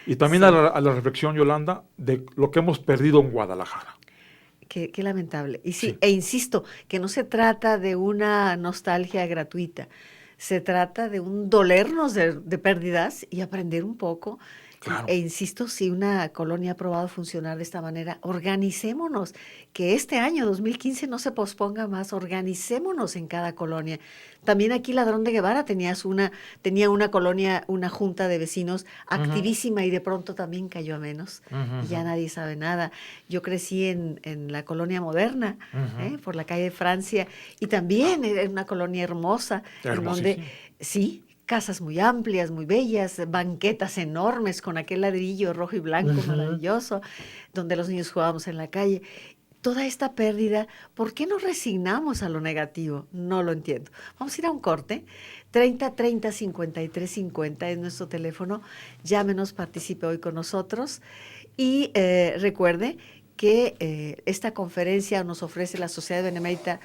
Y también Sí. a la reflexión, Yolanda, de lo que hemos perdido en Guadalajara. Qué lamentable. Y sí, Sí. e insisto, que no se trata de una nostalgia gratuita, se trata de un dolernos de pérdidas y aprender un poco. Claro. E insisto, si una colonia ha probado funcionar de esta manera, organicémonos, que este año 2015 no se posponga más, organicémonos en cada colonia. También aquí Ladrón de Guevara tenía una colonia, una junta de vecinos activísima y de pronto también cayó a menos. Y ya nadie sabe nada. Yo crecí en la colonia moderna, por la calle de Francia, y también era una colonia hermosa, en donde, Hermosísima. sí, casas muy amplias, muy bellas, banquetas enormes con aquel ladrillo rojo y blanco maravilloso, donde los niños jugábamos en la calle. Toda esta pérdida, ¿por qué nos resignamos a lo negativo? No lo entiendo. Vamos a ir a un corte. 30 30 53 50 es nuestro teléfono. Llámenos, participe hoy con nosotros. Y recuerde que esta conferencia nos ofrece la Sociedad Benemérita,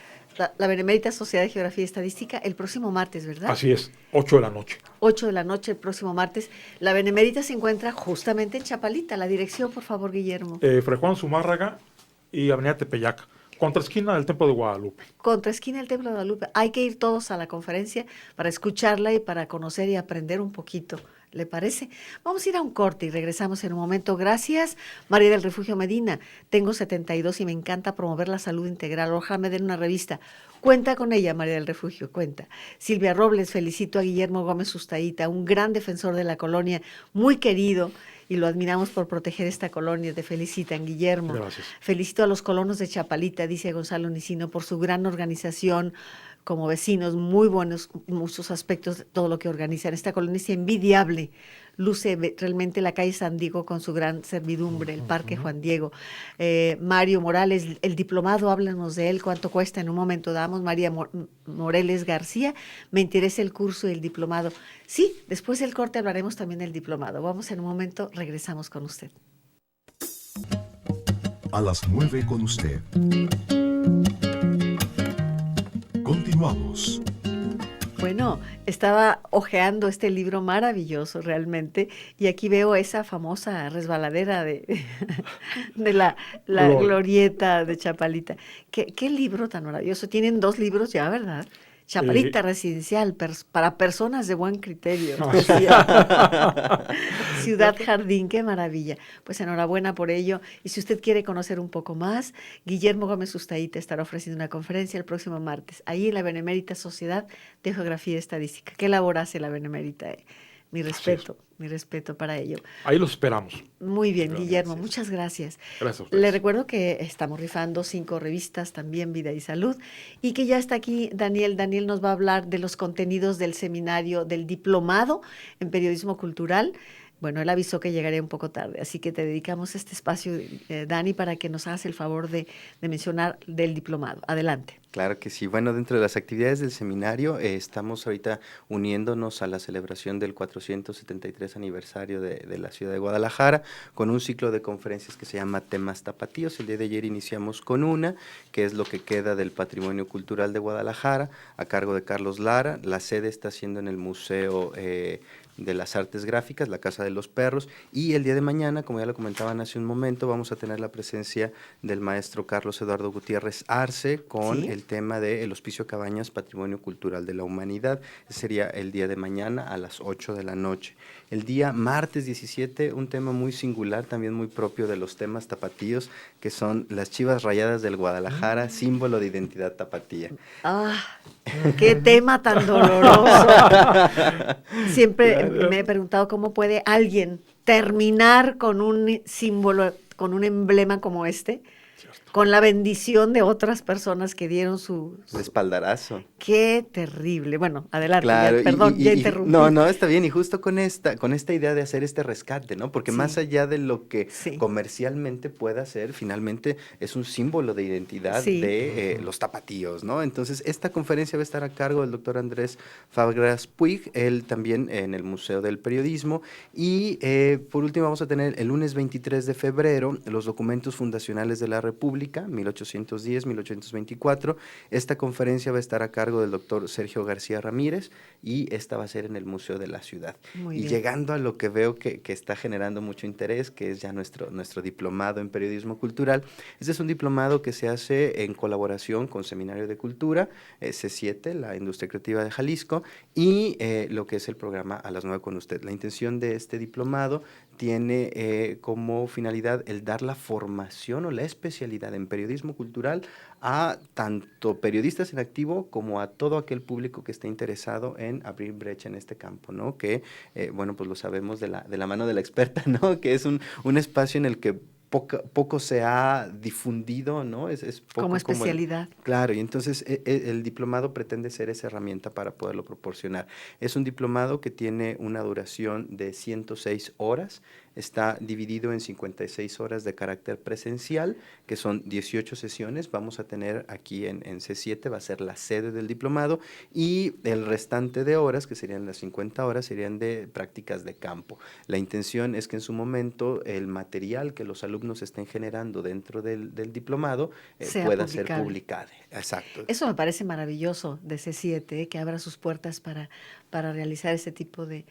la Benemérita Sociedad de Geografía y Estadística el próximo martes, ¿verdad? Así es, 8 de la noche. 8 de la noche el próximo martes. La Benemérita se encuentra justamente en Chapalita. La dirección, por favor, Guillermo. Fray Juan Zumárraga y Avenida Tepeyac, contra esquina del Templo de Guadalupe. Contra esquina del Templo de Guadalupe. Hay que ir todos a la conferencia para escucharla y para conocer y aprender un poquito. ¿Le parece? Vamos a ir a un corte y regresamos en un momento. Gracias, María del Refugio Medina. Tengo 72 y me encanta promover la salud integral. Ojalá me den una revista. Cuenta con ella, María del Refugio, cuenta. Silvia Robles, felicito a Guillermo Gómez Sustaíta, un gran defensor de la colonia, muy querido, y lo admiramos por proteger esta colonia. Te felicitan, Guillermo. Gracias. Felicito a los colonos de Chapalita, dice Gonzalo Nicino, por su gran organización como vecinos, muy buenos, muchos aspectos de todo lo que organizan. Esta colonia es envidiable, luce realmente la calle San Diego con su gran servidumbre, el Parque Juan Diego. Mario Morales, el diplomado, háblanos de él, cuánto cuesta, en un momento damos. María Moreles García, me interesa el curso y el diplomado. Sí, después del corte hablaremos también del diplomado. Vamos en un momento, regresamos con usted. A las 9 con usted. Continuamos. Bueno, estaba hojeando este libro maravilloso realmente y aquí veo esa famosa resbaladera de la glorieta de Chapalita. ¿Qué libro tan maravilloso? Tienen 2 libros ya, ¿verdad? Chapalita Residencial, para personas de buen criterio. Ciudad Jardín, qué maravilla. Pues enhorabuena por ello. Y si usted quiere conocer un poco más, Guillermo Gómez Sustaíta estará ofreciendo una conferencia el próximo martes, ahí en la Benemérita Sociedad de Geografía y Estadística. ¿Qué labor hace la Benemérita? Mi respeto para ello. Ahí los esperamos. Muy bien, Gracias. Guillermo, muchas gracias. Gracias a ustedes. Le recuerdo que estamos rifando 5 revistas, también Vida y Salud, y que ya está aquí Daniel. Daniel nos va a hablar de los contenidos del seminario, del diplomado en periodismo cultural. Bueno, él avisó que llegaría un poco tarde, así que te dedicamos este espacio, Dani, para que nos hagas el favor de mencionar del diplomado. Adelante. Claro que sí. Bueno, dentro de las actividades del seminario estamos ahorita uniéndonos a la celebración del 473 aniversario de la ciudad de Guadalajara con un ciclo de conferencias que se llama Temas Tapatíos. El día de ayer iniciamos con una, que es lo que queda del patrimonio cultural de Guadalajara, a cargo de Carlos Lara. La sede está siendo en el Museo de las Artes Gráficas, la Casa de los Perros, y el día de mañana, como ya lo comentaban hace un momento, vamos a tener la presencia del maestro Carlos Eduardo Gutiérrez Arce con el tema de El Hospicio Cabañas, Patrimonio Cultural de la Humanidad. Ese sería el día de mañana a las 8 de la noche. El día martes 17, un tema muy singular, también muy propio de los temas tapatíos, que son las Chivas Rayadas del Guadalajara, símbolo de identidad tapatía. ¡Ah! ¡Qué tema tan doloroso! Siempre me he preguntado cómo puede alguien terminar con un símbolo, con un emblema como este, con la bendición de otras personas que dieron su espaldarazo. ¡Qué terrible! Bueno, adelante, claro, ya, perdón, ya interrumpí. No, está bien, y justo con esta idea de hacer este rescate, ¿no? Porque más allá de lo que comercialmente pueda ser, finalmente es un símbolo de identidad de los tapatíos, ¿no? Entonces, esta conferencia va a estar a cargo del doctor Andrés Fabras Puig, él también en el Museo del Periodismo, y por último vamos a tener el lunes 23 de febrero los documentos fundacionales de la República, 1810-1824. Esta conferencia va a estar a cargo del doctor Sergio García Ramírez y esta va a ser en el Museo de la Ciudad. Muy y bien. Llegando a lo que veo que está generando mucho interés, que es ya nuestro diplomado en periodismo cultural. Este es un diplomado que se hace en colaboración con Seminario de Cultura, C7, la Industria Creativa de Jalisco, y lo que es el programa A las 9 con usted. La intención de este diplomado tiene como finalidad el dar la formación o la especialidad en periodismo cultural a tanto periodistas en activo como a todo aquel público que esté interesado en abrir brecha en este campo, ¿no? Que, bueno, pues lo sabemos de la mano de la experta, ¿no? Que es un espacio en el que poco se ha difundido, ¿no? Es poco como especialidad. Claro, y entonces el diplomado pretende ser esa herramienta para poderlo proporcionar. Es un diplomado que tiene una duración de 106 horas, está dividido en 56 horas de carácter presencial, que son 18 sesiones. Vamos a tener aquí en C7, va a ser la sede del diplomado, y el restante de horas, que serían las 50 horas, serían de prácticas de campo. La intención es que en su momento el material que los alumnos estén generando dentro del diplomado Sea pueda ser publicable. publicado. Exacto. Eso me parece maravilloso de C7, que abra sus puertas para realizar ese tipo de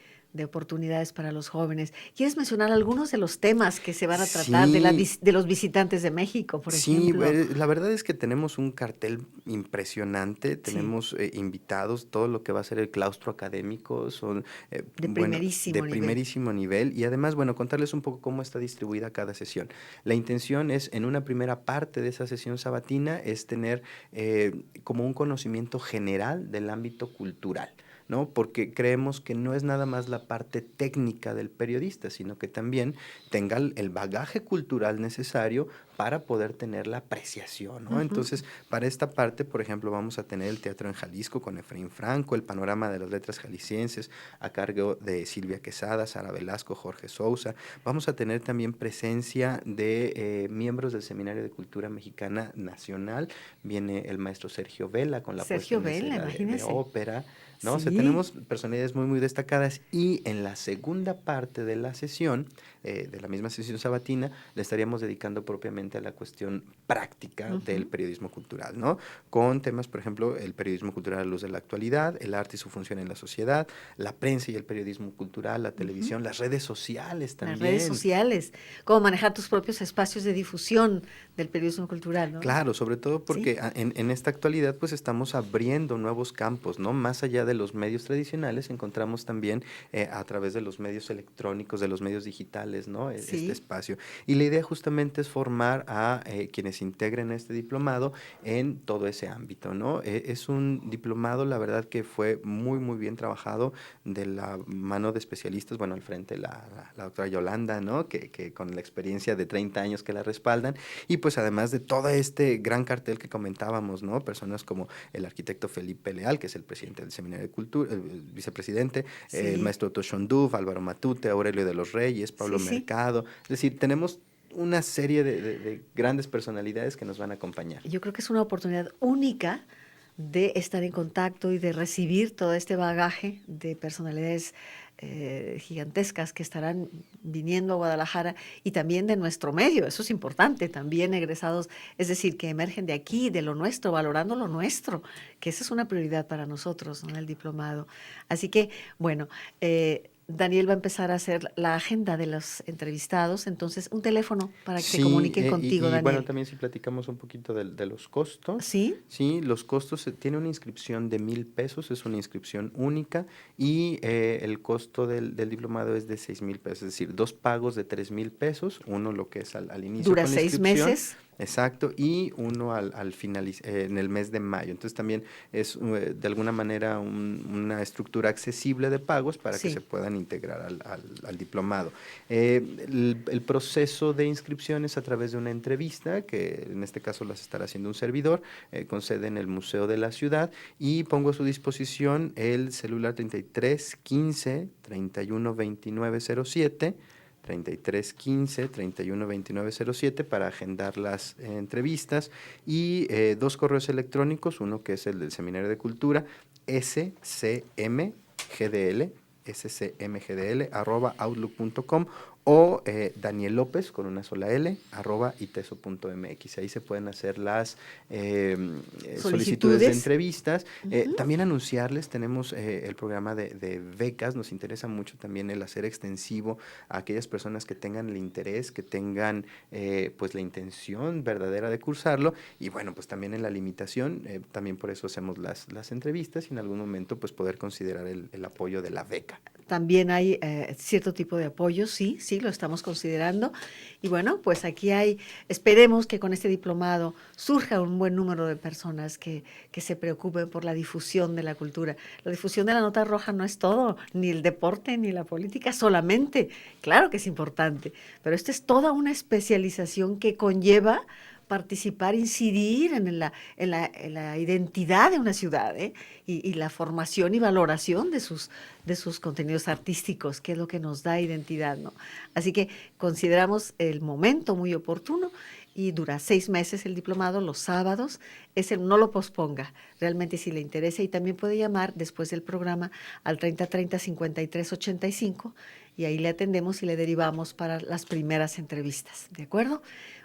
oportunidades para los jóvenes. ¿Quieres mencionar algunos de los temas que se van a tratar de los visitantes de México, por ejemplo? Sí, la verdad es que tenemos un cartel impresionante, tenemos invitados, todo lo que va a ser el claustro académico, son De primerísimo nivel, y además, bueno, contarles un poco cómo está distribuida cada sesión. La intención es, en una primera parte de esa sesión sabatina, es tener como un conocimiento general del ámbito cultural, ¿no? Porque creemos que no es nada más la parte técnica del periodista, sino que también tenga el bagaje cultural necesario para poder tener la apreciación, ¿no? Entonces, para esta parte, por ejemplo, vamos a tener el Teatro en Jalisco con Efraín Franco, el Panorama de las Letras Jaliscienses a cargo de Silvia Quesada, Sara Velasco, Jorge Sousa. Vamos a tener también presencia de miembros del Seminario de Cultura Mexicana Nacional. Viene el maestro Sergio Vela con la puesta en escena de ópera, ¿no? O sea, tenemos personalidades muy, muy destacadas, y en la segunda parte de la sesión, de la misma sesión sabatina, le estaríamos dedicando propiamente a la cuestión práctica del periodismo cultural, ¿no? Con temas, por ejemplo, el periodismo cultural a la luz de la actualidad, el arte y su función en la sociedad, la prensa y el periodismo cultural, la televisión, las redes sociales también. Las redes sociales, cómo manejar tus propios espacios de difusión del periodismo cultural, ¿no? Claro, sobre todo porque en esta actualidad pues estamos abriendo nuevos campos, ¿no? Más allá de los medios tradicionales, encontramos también a través de los medios electrónicos, de los medios digitales, ¿no? Este espacio. Y la idea justamente es formar a quienes integren este diplomado en todo ese ámbito, ¿no? Es un diplomado, la verdad, que fue muy, muy bien trabajado de la mano de especialistas, bueno, al frente la doctora Yolanda, ¿no? Que con la experiencia de 30 años que la respaldan, y pues además de todo este gran cartel que comentábamos, ¿no? Personas como el arquitecto Felipe Leal, que es el presidente del Seminario de Cultura, el vicepresidente, el maestro Toshonduf, Álvaro Matute, Aurelio de los Reyes, Pablo Mercado. Es decir, tenemos una serie de grandes personalidades que nos van a acompañar. Yo creo que es una oportunidad única de estar en contacto y de recibir todo este bagaje de personalidades gigantescas que estarán viniendo a Guadalajara, y también de nuestro medio, eso es importante, también egresados, es decir, que emergen de aquí, de lo nuestro, valorando lo nuestro, que esa es una prioridad para nosotros, ¿no? El diplomado. Así que, bueno, Daniel va a empezar a hacer la agenda de los entrevistados, entonces un teléfono para que se comuniquen contigo, Daniel. Bueno, también si platicamos un poquito de los costos. ¿Sí? Sí, los costos, tiene una inscripción de 1,000 pesos, es una inscripción única, y el costo del diplomado es de 6,000 pesos, es decir, 2 pagos de 3,000 pesos, uno lo que es al inicio. Dura con la 6 meses. Exacto, y uno al final, en el mes de mayo. Entonces también es de alguna manera una estructura accesible de pagos para que se puedan integrar al diplomado. El proceso de inscripción es a través de una entrevista, que en este caso las estará haciendo un servidor, con sede en el Museo de la Ciudad, y pongo a su disposición el celular 33 15 31 29 07, 33 15 31 29 07 para agendar las entrevistas, y 2 correos electrónicos, uno que es el del Seminario de Cultura, scmgdl@outlook.com, o Daniel López con una sola L @iteso.mx. Ahí se pueden hacer las solicitudes de entrevistas. También anunciarles, tenemos el programa de becas. Nos interesa mucho también el hacer extensivo a aquellas personas que tengan el interés, que tengan pues la intención verdadera de cursarlo, y bueno, pues también en la limitación, también por eso hacemos las entrevistas, y en algún momento pues poder considerar el apoyo de la beca. También hay cierto tipo de apoyo, sí, lo estamos considerando. Y bueno, pues aquí esperemos que con este diplomado surja un buen número de personas que se preocupen por la difusión de la cultura. La difusión de la nota roja no es todo, ni el deporte, ni la política solamente. Claro que es importante, pero esta es toda una especialización que conlleva participar, incidir en la identidad de una ciudad, ¿eh? Y la formación y valoración de sus contenidos artísticos, que es lo que nos da identidad, ¿no? Así que consideramos el momento muy oportuno y dura 6 meses el diplomado, los sábados. No lo posponga, realmente si le interesa, y también puede llamar después del programa al 3030-5385 y ahí le atendemos y le derivamos para las primeras entrevistas, ¿de acuerdo?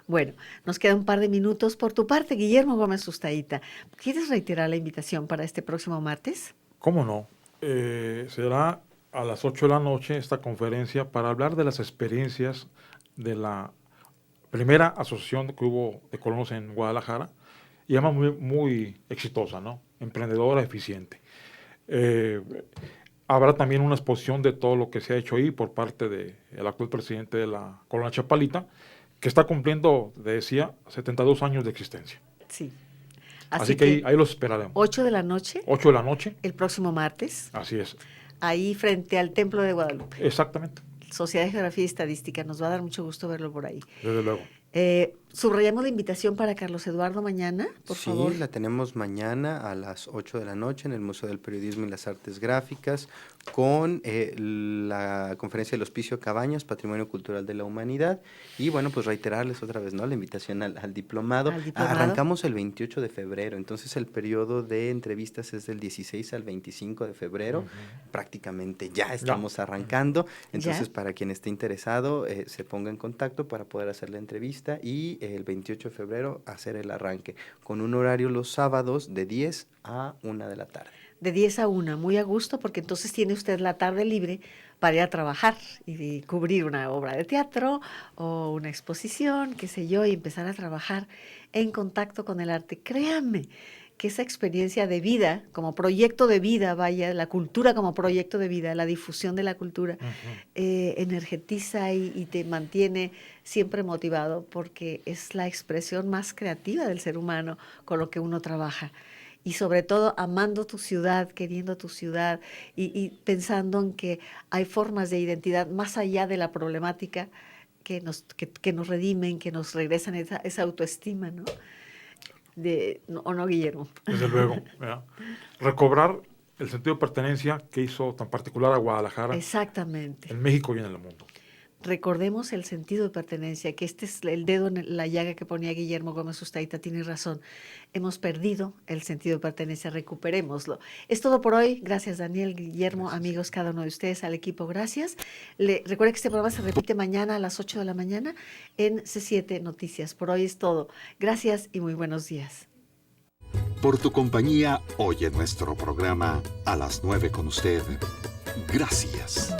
Bueno, nos queda un par de minutos por tu parte, Guillermo Gómez Sustaíta. ¿Quieres reiterar la invitación para este próximo martes? ¿Cómo no? Será a las 8 de la noche esta conferencia para hablar de las experiencias de la primera asociación que hubo de colonos en Guadalajara, y además muy exitosa, ¿no? Emprendedora, eficiente. Habrá también una exposición de todo lo que se ha hecho ahí por parte del actual presidente de la colonia Chapalita, que está cumpliendo, decía, 72 años de existencia. Sí. Así que ahí los esperaremos. 8 de la noche. 8 de la noche. El próximo martes. Así es. Ahí frente al Templo de Guadalupe. Exactamente. Sociedad de Geografía y Estadística. Nos va a dar mucho gusto verlo por ahí. Desde luego. Subrayamos la invitación para Carlos Eduardo mañana, por favor. Sí, la tenemos mañana a las 8 de la noche en el Museo del Periodismo y las Artes Gráficas con la conferencia del Hospicio Cabañas, Patrimonio Cultural de la Humanidad. Y bueno, pues reiterarles otra vez, ¿no?, la invitación al diplomado. Arrancamos el 28 de febrero, entonces el periodo de entrevistas es del 16 al 25 de febrero. Prácticamente ya estamos arrancando. Entonces, para quien esté interesado, se ponga en contacto para poder hacer la entrevista y el 28 de febrero hacer el arranque, con un horario los sábados de 10 a 1 de la tarde. De 10 a 1, muy a gusto, porque entonces tiene usted la tarde libre para ir a trabajar y cubrir una obra de teatro o una exposición, qué sé yo, y empezar a trabajar en contacto con el arte. Créanme que esa experiencia de vida, como proyecto de vida, vaya, la cultura como proyecto de vida, la difusión de la cultura, energetiza y te mantiene siempre motivado, porque es la expresión más creativa del ser humano con lo que uno trabaja. Y sobre todo amando tu ciudad, queriendo tu ciudad y pensando en que hay formas de identidad más allá de la problemática que nos redimen, que nos regresan esa autoestima, ¿no? ¿O no, Guillermo? Desde luego. Recobrar el sentido de pertenencia que hizo tan particular a Guadalajara. Exactamente. En México y en el mundo. Recordemos el sentido de pertenencia, que este es el dedo en la llaga que ponía Guillermo Gómez Sustaíta, tiene razón. Hemos perdido el sentido de pertenencia, recuperémoslo. Es todo por hoy. Gracias, Daniel, Guillermo, gracias. Amigos, cada uno de ustedes, al equipo, gracias. Recuerden que este programa se repite mañana a las 8 de la mañana en C7 Noticias. Por hoy es todo. Gracias y muy buenos días. Por tu compañía, hoy en nuestro programa A las 9 con usted. Gracias.